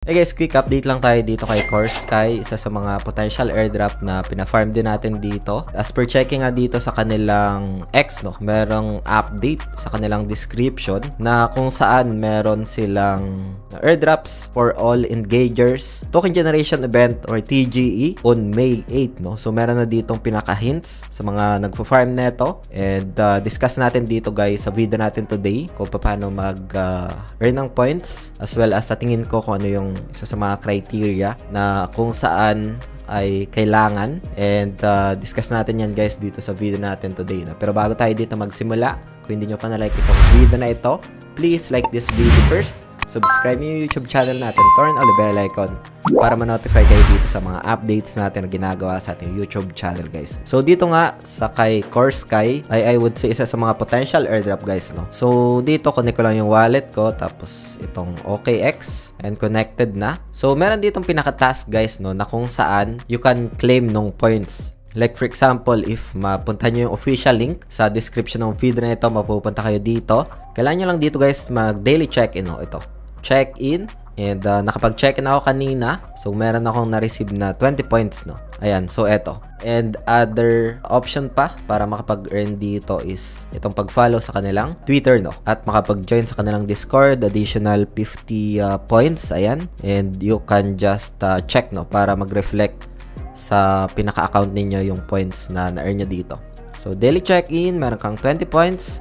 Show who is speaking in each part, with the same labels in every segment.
Speaker 1: Hey guys, quick update lang tayo dito kay CoreSky, isa sa mga potential airdrop na pina-farm din natin dito. As per checking nga dito sa kanilang X, no, merong update sa kanilang description na kung saan meron silang airdrops for all engagers token generation event or TGE on May 8, no. So meron na ditong pinaka-hints sa mga nagpo-farm neto, and discuss natin dito guys sa video natin today kung paano mag-earn ng points, as well as sa tingin ko kung ano yung isa sa mga criteria na kung saan ay kailangan, and discuss natin yan guys dito sa video natin today, no? Pero bago tayo dito magsimula, kung hindi nyo pa na-like itong video na ito, please like this video first, subscribe yung YouTube channel natin, turn on the bell icon para ma-notify kayo dito sa mga updates natin na ginagawa sa ating YouTube channel guys. So dito nga sa kay CoreSky ay I would say isa sa mga potential airdrop guys, no. So dito connect ko lang yung wallet ko, tapos itong OKX, and connected na. So meron ditong pinaka-task guys, no, na kung saan you can claim ng points. Like for example, if mapunta nyo yung official link sa description ng video na ito, mapupunta kayo dito. Kailangan nyo lang dito guys mag-daily check-in, no. Ito, check-in. And nakapag-check-in ako kanina. So meron akong na-receive na 20 points, no. Ayan, so eto. And other option pa para makapag-earn dito is itong pag-follow sa kanilang Twitter, no. At makapag-join sa kanilang Discord, additional 50 points. Ayan. And you can just check, no, para mag-reflect sa pinaka-account ninyo yung points na na-earn nyo dito. So daily check-in, meron kang 20 points.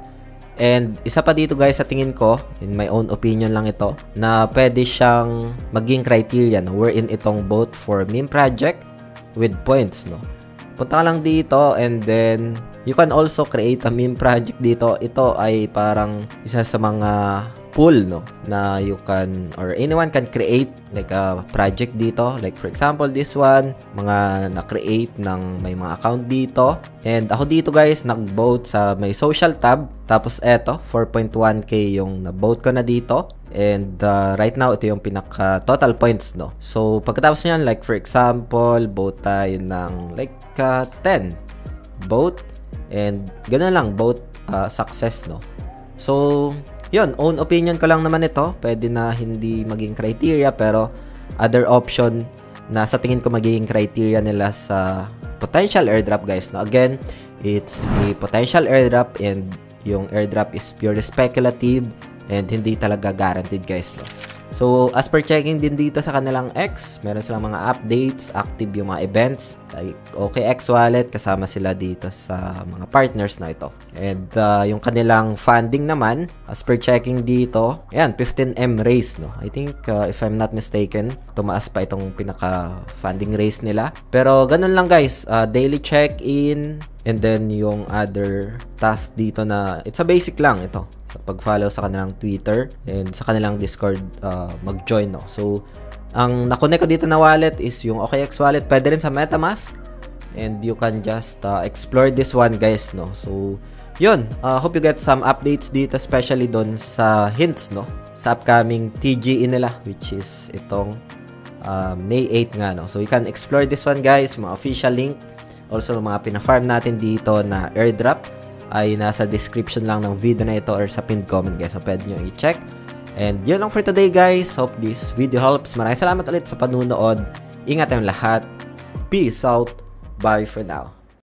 Speaker 1: And isa pa dito guys, sa tingin ko, in my own opinion lang ito, na pwede siyang maging criteria, no, wherein itong both for meme project with points, no. Punta ka lang dito, and then you can also create a meme project dito. Ito ay parang isa sa mga pool, no, na you can, or anyone can create like a project dito. Like for example, this one, mga na-create ng may mga account dito. And ako dito guys, nag-vote sa may social tab. Tapos eto, 4.1k yung na-vote ko na dito. And right now, ito yung pinaka-total points, no. So pagkatapos nyan, like for example, vote tayo ng like 10. Vote. And ganoon lang, vote success, no. So yun, own opinion ko lang naman ito. Pwede na hindi maging criteria, pero other option na sa tingin ko magiging criteria nila sa potential airdrop guys, no. Again, it's a potential airdrop, and yung airdrop is purely speculative and hindi talaga guaranteed guys, no. So as per checking din dito sa kanilang X, meron silang mga updates, active yung mga events like OKX wallet, kasama sila dito sa mga partners na ito. And yung kanilang funding naman, as per checking dito, ayan, 15M raise, no. I think if I'm not mistaken, tumaas pa itong pinaka funding raise nila. Pero ganun lang guys, daily check-in, and then yung other task dito na it's a basic lang ito, sa pag-follow sa kanilang Twitter and sa kanilang Discord, mag-join, no. So ang na-connect ko dito na wallet is yung OKX wallet, pwede rin sa MetaMask, and you can just explore this one guys, no. So yun, hope you get some updates dito, especially doon sa hints, no, sa upcoming TGE nila, which is itong May 8 nga, no. So you can explore this one guys, mga official link, also mga pina-farm natin dito na airdrop ay nasa description lang ng video na ito or sa pinned comment guys, so pwede nyo i-check. And yun lang for today guys, hope this video helps. Maraming salamat ulit sa panunood, ingat tayong lahat, peace out, bye for now.